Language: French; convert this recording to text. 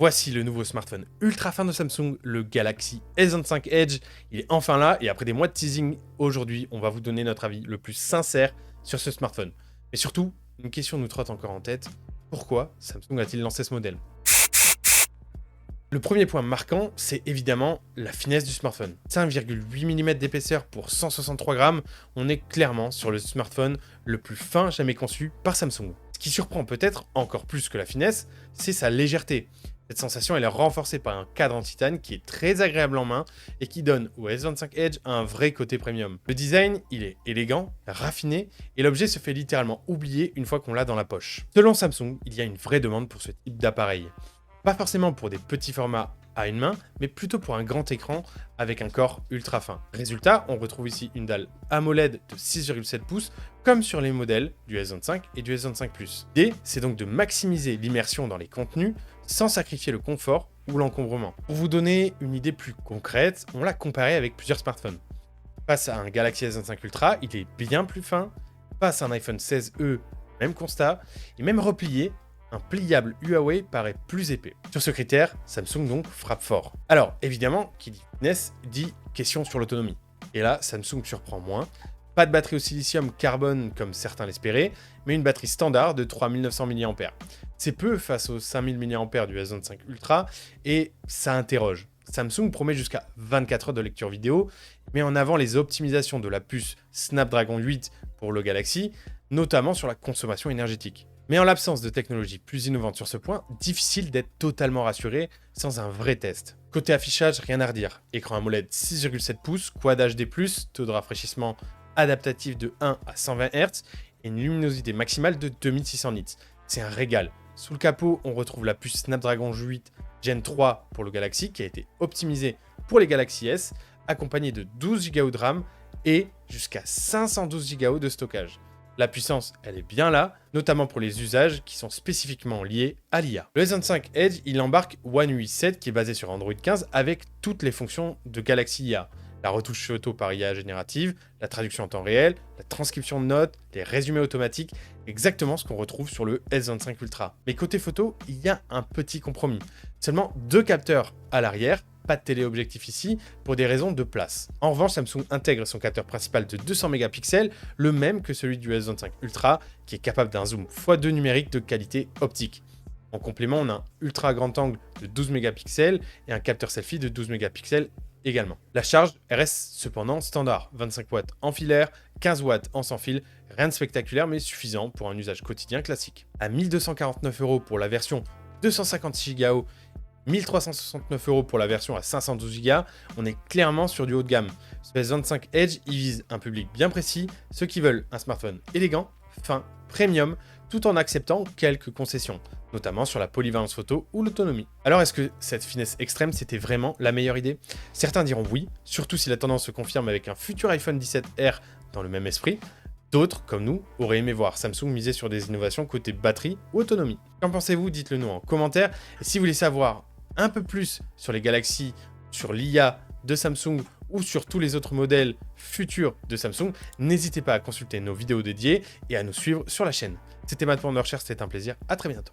Voici le nouveau smartphone ultra fin de Samsung, le Galaxy S25 Edge. Il est enfin là et après des mois de teasing, aujourd'hui, on va vous donner notre avis le plus sincère sur ce smartphone. Mais surtout, une question nous trotte encore en tête. Pourquoi Samsung a-t-il lancé ce modèle? Le premier point marquant, c'est évidemment la finesse du smartphone. 5,8 mm d'épaisseur pour 163 grammes, on est clairement sur le smartphone le plus fin jamais conçu par Samsung. Ce qui surprend peut-être encore plus que la finesse, c'est sa légèreté. Cette sensation elle est renforcée par un cadre en titane qui est très agréable en main et qui donne au S25 Edge un vrai côté premium. Le design, il est élégant, raffiné et l'objet se fait littéralement oublier une fois qu'on l'a dans la poche. Selon Samsung, il y a une vraie demande pour ce type d'appareil. Pas forcément pour des petits formats à une main, mais plutôt pour un grand écran avec un corps ultra fin. Résultat, on retrouve ici une dalle AMOLED de 6,7 pouces, comme sur les modèles du S25 et du S25 Plus. L'idée, c'est donc de maximiser l'immersion dans les contenus sans sacrifier le confort ou l'encombrement. Pour vous donner une idée plus concrète, on l'a comparé avec plusieurs smartphones. Face à un Galaxy S25 Ultra, il est bien plus fin. Face à un iPhone 16e, même constat. Et même replié, un pliable Huawei paraît plus épais. Sur ce critère, Samsung donc frappe fort. Alors, évidemment, qui dit fitness dit question sur l'autonomie. Et là, Samsung surprend moins. Pas de batterie au silicium carbone comme certains l'espéraient, mais une batterie standard de 3900 mAh. C'est peu face aux 5000 mAh du S25 Ultra, et ça interroge. Samsung promet jusqu'à 24 heures de lecture vidéo, met en avant les optimisations de la puce Snapdragon 8 pour le Galaxy, notamment sur la consommation énergétique. Mais en l'absence de technologie plus innovante sur ce point, difficile d'être totalement rassuré sans un vrai test. Côté affichage, rien à redire. Écran AMOLED 6,7 pouces, Quad HD+, taux de rafraîchissement adaptatif de 1 à 120 Hz et une luminosité maximale de 2600 nits. C'est un régal. Sous le capot, on retrouve la puce Snapdragon 8 Gen 3 pour le Galaxy qui a été optimisée pour les Galaxy S, accompagnée de 12 Go de RAM et jusqu'à 512 Go de stockage. La puissance, elle est bien là, notamment pour les usages qui sont spécifiquement liés à l'IA. Le S25 Edge, il embarque One UI 7 qui est basé sur Android 15 avec toutes les fonctions de Galaxy IA. La retouche photo par IA générative, la traduction en temps réel, la transcription de notes, les résumés automatiques, exactement ce qu'on retrouve sur le S25 Ultra. Mais côté photo, il y a un petit compromis. Seulement 2 capteurs à l'arrière, pas de téléobjectif ici, pour des raisons de place. En revanche, Samsung intègre son capteur principal de 200 mégapixels, le même que celui du S25 Ultra, qui est capable d'un zoom x2 numérique de qualité optique. En complément, on a un ultra grand angle de 12 mégapixels et un capteur selfie de 12 mégapixels également. La charge reste cependant standard, 25 watts en filaire, 15 watts en sans fil, rien de spectaculaire mais suffisant pour un usage quotidien classique. À 1249 € pour la version 256 Go, 1369 € pour la version à 512 Go, on est clairement sur du haut de gamme. Ce S25 Edge, il vise un public bien précis, ceux qui veulent un smartphone élégant, fin, premium, tout en acceptant quelques concessions, notamment sur la polyvalence photo ou l'autonomie. Alors est-ce que cette finesse extrême c'était vraiment la meilleure idée? Certains diront oui, surtout si la tendance se confirme avec un futur iPhone 17R dans le même esprit. D'autres, comme nous, auraient aimé voir Samsung miser sur des innovations côté batterie ou autonomie. Qu'en pensez-vous? Dites-le nous en commentaire. Et si vous voulez savoir un peu plus sur les Galaxy, sur l'IA de Samsung ou sur tous les autres modèles futurs de Samsung, n'hésitez pas à consulter nos vidéos dédiées et à nous suivre sur la chaîne. C'était Matt pour Undershare, c'était un plaisir, à très bientôt.